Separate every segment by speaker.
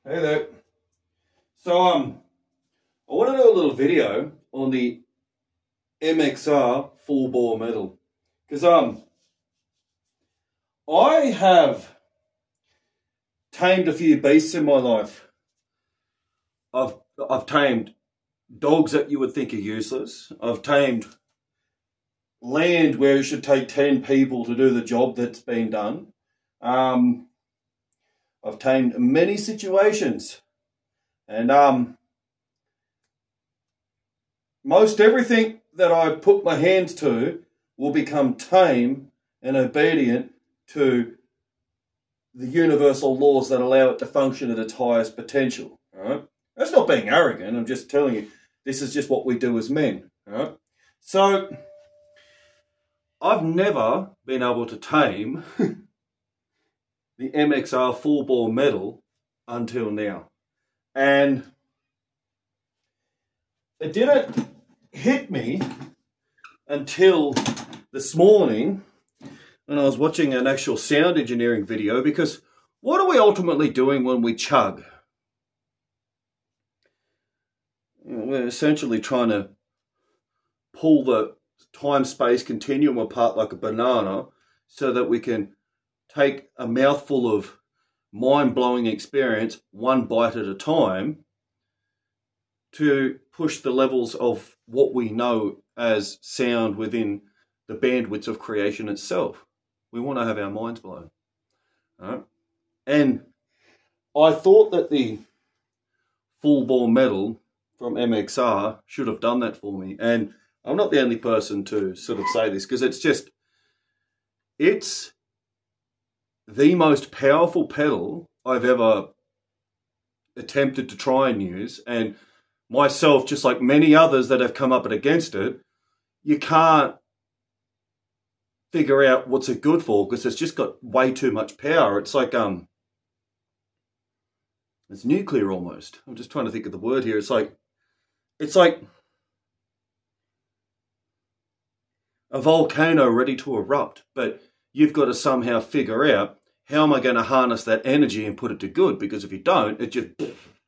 Speaker 1: Hey there. So I want to do a little video on the MXR full bore metal because I have tamed a few beasts in my life. I've tamed dogs that you would think are useless. I've tamed land where it should take 10 people to do the job that's been done. I've tamed many situations, and most everything that I put my hands to will become tame and obedient to the universal laws that allow it to function at its highest potential. All right? That's not being arrogant. I'm just telling you, this is just what we do as men. All right? So I've never been able to tame the MXR full bore metal until now. And it didn't hit me until this morning when I was watching an actual sound engineering video, because what are we ultimately doing when we chug? We're essentially trying to pull the time-space continuum apart like a banana so that we can take a mouthful of mind-blowing experience one bite at a time to push the levels of what we know as sound within the bandwidth of creation itself. We want to have our minds blown. Right? And I thought that the full bore metal from MXR should have done that for me. And I'm not the only person to sort of say this, because it's the most powerful pedal I've ever attempted to try and use. And myself, just like many others that have come up against it, you can't figure out what's it good for because it's just got way too much power. It's like it's nuclear almost. I'm just trying to think of the word here. It's like a volcano ready to erupt, but you've got to somehow figure out, how am I going to harness that energy and put it to good? Because if you don't, it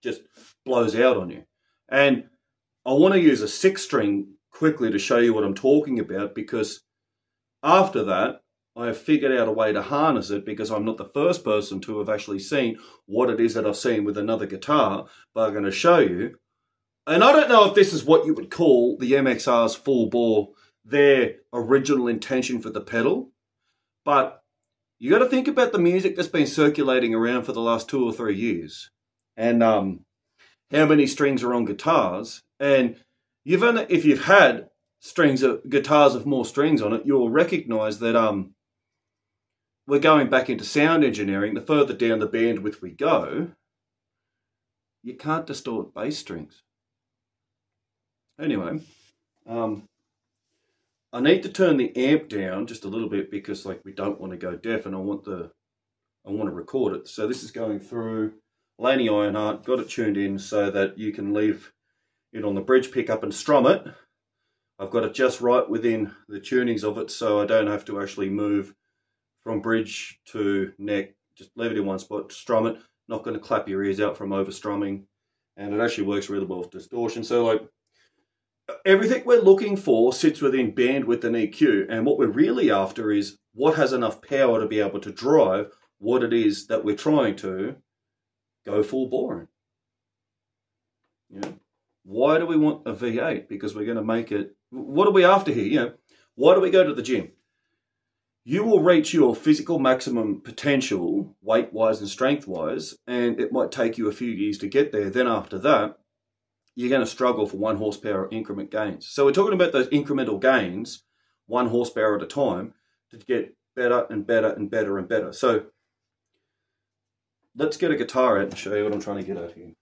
Speaker 1: just blows out on you. And I want to use a 6-string quickly to show you what I'm talking about, because after that, I have figured out a way to harness it, because I'm not the first person to have actually seen what it is that I've seen with another guitar, but I'm going to show you. And I don't know if this is what you would call the MXR's full bore, their original intention for the pedal, but you got to think about the music that's been circulating around for the last 2 or 3 years, and how many strings are on guitars. And if you've had guitars with more strings on it, you'll recognize that we're going back into sound engineering. The further down the bandwidth we go, you can't distort bass strings. Anyway, I need to turn the amp down just a little bit, because we don't want to go deaf, and I want to record it. So this is going through Laney Ironheart, got it tuned in so that you can leave it on the bridge pickup and strum it. I've got it just right within the tunings of it, so I don't have to actually move from bridge to neck. Just leave it in one spot, strum it. Not going to clap your ears out from over strumming, and it actually works really well with distortion. So everything we're looking for sits within bandwidth and EQ, and what we're really after is what has enough power to be able to drive what it is that we're trying to go full bore in. Why do we want a V8? Because we're going to make it. What are we after here? Why do we go to the gym? You will reach your physical maximum potential, weight-wise and strength-wise, and it might take you a few years to get there. Then after that, you're going to struggle for 1 horsepower increment gains. So we're talking about those incremental gains, 1 horsepower at a time, to get better and better and better and better. So let's get a guitar out and show you what I'm trying to get at here.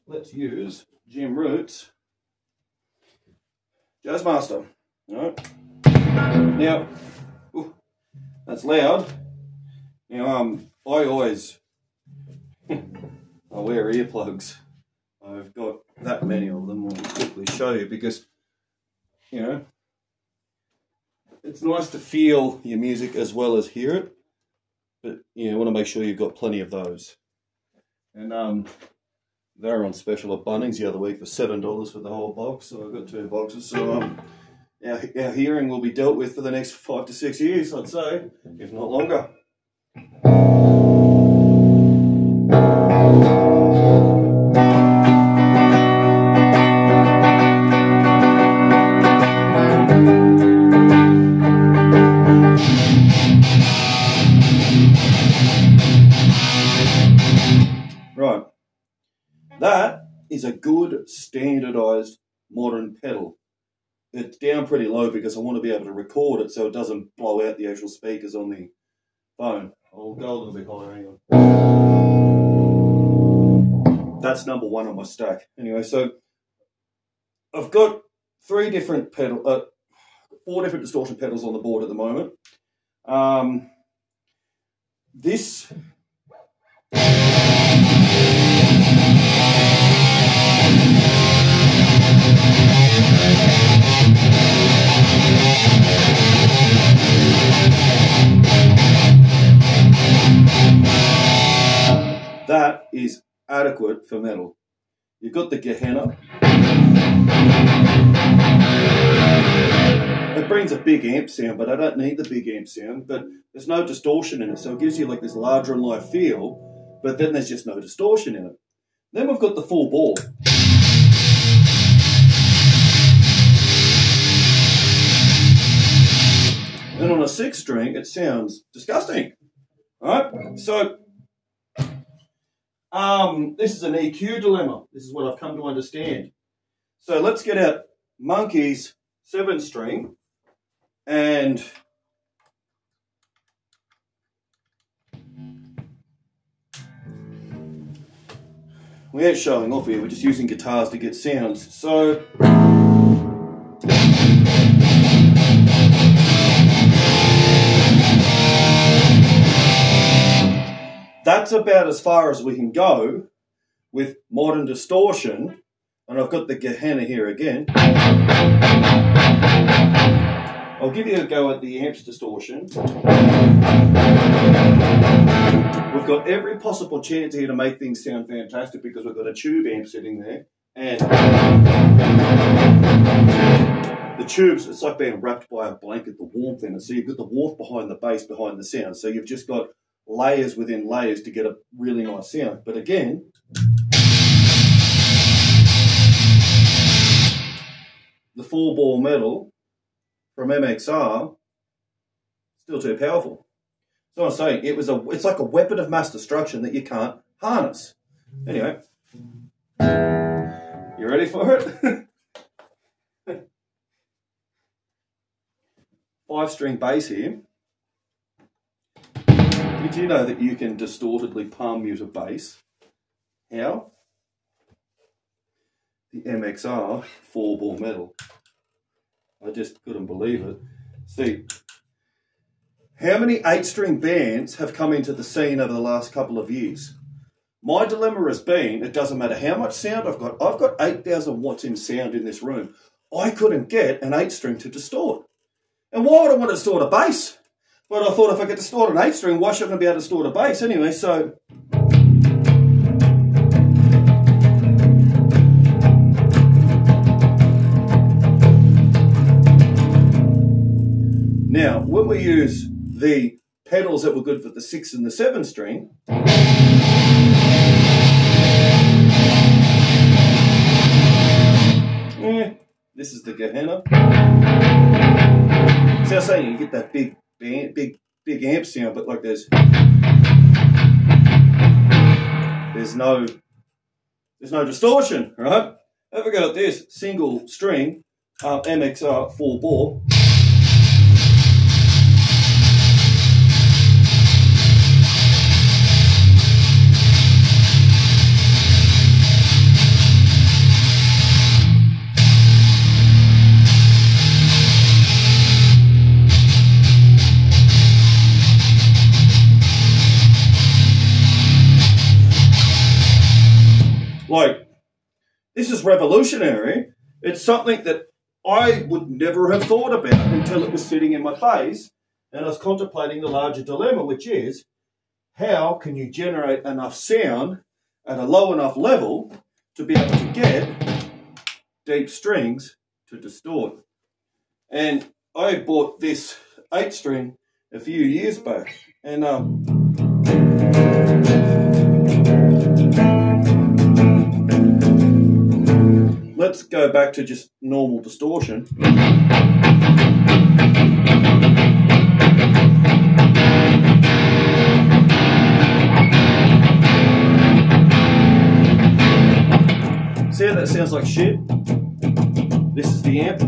Speaker 1: Let's use Jim Root's Jazzmaster. All right. Now, that's loud. Now, I always I wear earplugs. I've got that many of them. I'll quickly show you, because it's nice to feel your music as well as hear it. But yeah, you want to make sure you've got plenty of those. And they're on special at Bunnings the other week for $7 for the whole box. So I've got 2 boxes. So our hearing will be dealt with for the next 5 to 6 years, I'd say, if not longer. Right, that is a good standardized modern pedal. It's down pretty low because I want to be able to record it so it doesn't blow out the actual speakers on the phone. I'll go a little bit higher, hang on. That's number 1 on my stack. Anyway, so I've got 4 different distortion pedals on the board at the moment. This that is adequate for metal. You've got the Gehenna. It brings a big amp sound, but I don't need the big amp sound. But there's no distortion in it, so it gives you like this larger and live feel, but then there's just no distortion in it. Then we've got the full bore. And on a 6 string, it sounds disgusting. Alright, so this is an EQ dilemma. This is what I've come to understand. So let's get out Monkey's 7 string and we ain't showing off here, we're just using guitars to get sounds. So that's about as far as we can go with modern distortion. And I've got the Gehenna here again. I'll give you a go at the amps distortion. We've got every possible chance here to make things sound fantastic because we've got a tube amp sitting there. And the tubes, it's like being wrapped by a blanket, the warmth in it. So you've got the warmth behind the bass, behind the sound. So you've just got layers within layers to get a really nice sound. But again, the 4-bore metal from MXR, still too powerful. So I'm saying it's like a weapon of mass destruction that you can't harness. Anyway, you ready for it? 5-string bass here. Did you know that you can distortedly palm mute a bass? How? The MXR 4-bore metal. I just couldn't believe it. See, how many 8-string bands have come into the scene over the last couple of years? My dilemma has been, it doesn't matter how much sound I've got 8,000 watts in sound in this room. I couldn't get an 8-string to distort. And why would I want to distort a bass? But I thought if I could distort an 8-string, why shouldn't I be able to distort a bass? Anyway, so now, when we use the pedals that were good for the 6 and the 7 string, this is the Gehenna. So I was saying you get that big amp sound, but like there's no distortion, right? Have a go at this single string MXR 4-bore. Like, this is revolutionary. It's something that I would never have thought about until it was sitting in my face and I was contemplating the larger dilemma, which is, how can you generate enough sound at a low enough level to be able to get deep strings to distort. And I bought this 8-string a few years back, and let's go back to just normal distortion. See how that sounds like shit? This is the amp.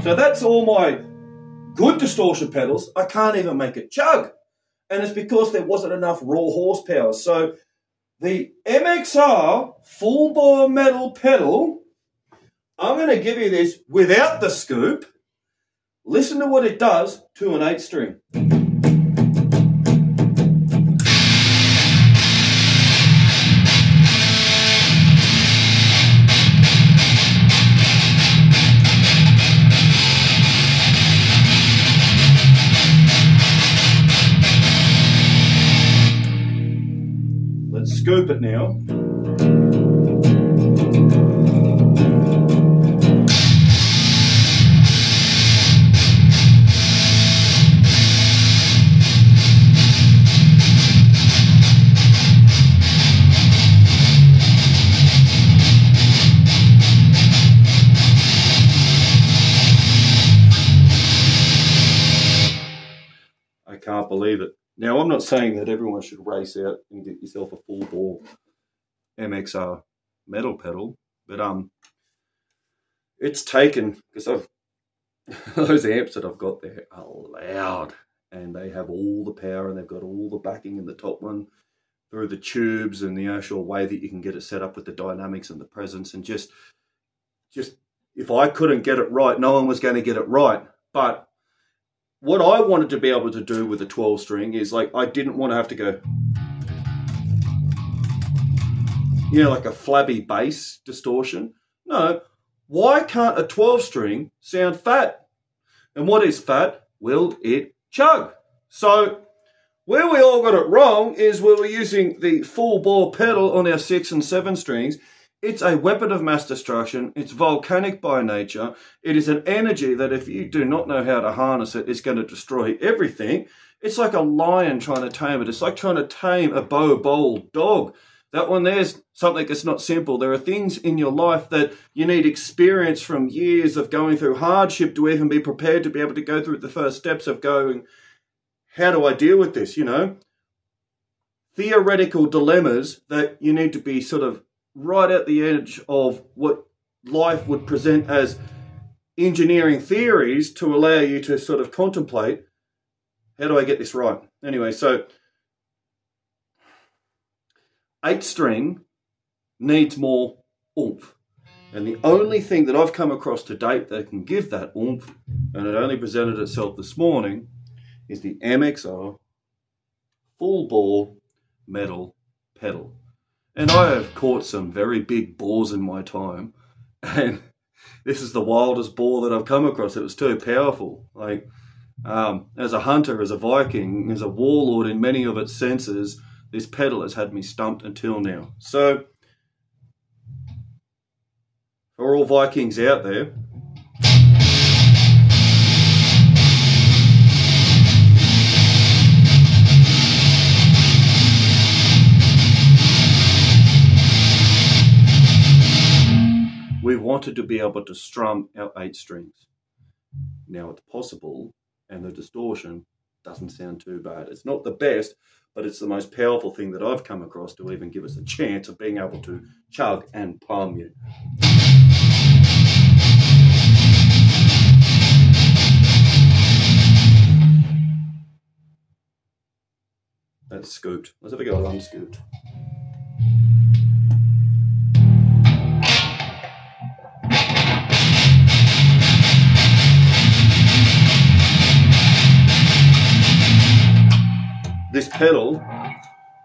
Speaker 1: So that's all my good distortion pedals. I can't even make it chug. And it's because there wasn't enough raw horsepower. So the MXR full bore metal pedal, I'm going to give you this without the scoop. Listen to what it does to an 8-string. Let's scoop it now. I can't believe it. Now, I'm not saying that everyone should race out and get yourself a full bore MXR metal pedal, but it's taken, because those amps that I've got there are loud, and they have all the power, and they've got all the backing in the top one through the tubes and the actual way that you can get it set up with the dynamics and the presence, and just if I couldn't get it right, no one was going to get it right. But what I wanted to be able to do with a 12-string is, like, I didn't want to have to go, you know, like a flabby bass distortion. No, why can't a 12-string sound fat? And what is fat? Will it chug? So where we all got it wrong is where we're using the full bore pedal on our 6 and 7 strings. It's a weapon of mass destruction. It's volcanic by nature. It is an energy that if you do not know how to harness it, it's going to destroy everything. It's like a lion trying to tame it. It's like trying to tame a bow-bold dog. That one there's something that's not simple. There are things in your life that you need experience from years of going through hardship to even be prepared to be able to go through the first steps of going, how do I deal with this, you know? Theoretical dilemmas that you need to be sort of right at the edge of what life would present as engineering theories to allow you to sort of contemplate, how do I get this right? Anyway, so 8-string needs more oomph. And the only thing that I've come across to date that can give that oomph, and it only presented itself this morning, is the MXR full bore metal pedal. And I have caught some very big boars in my time, and this is the wildest boar that I've come across. It was too powerful. Like, as a hunter, as a Viking, as a warlord in many of its senses, this pedal has had me stumped until now. So, for all Vikings out there, we wanted to be able to strum our 8 strings. Now it's possible, and the distortion doesn't sound too bad. It's not the best, but it's the most powerful thing that I've come across to even give us a chance of being able to chug and palm you. That's scooped. Let's have a go at unscooped. This pedal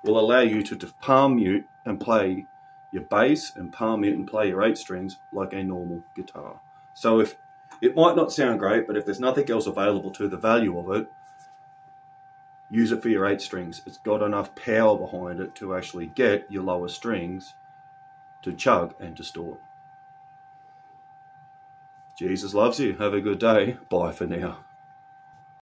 Speaker 1: will allow you to palm mute and play your bass and palm mute and play your 8 strings like a normal guitar. So if it might not sound great, but if there's nothing else available to the value of it, use it for your 8 strings. It's got enough power behind it to actually get your lower strings to chug and distort. Jesus loves you. Have a good day. Bye for now.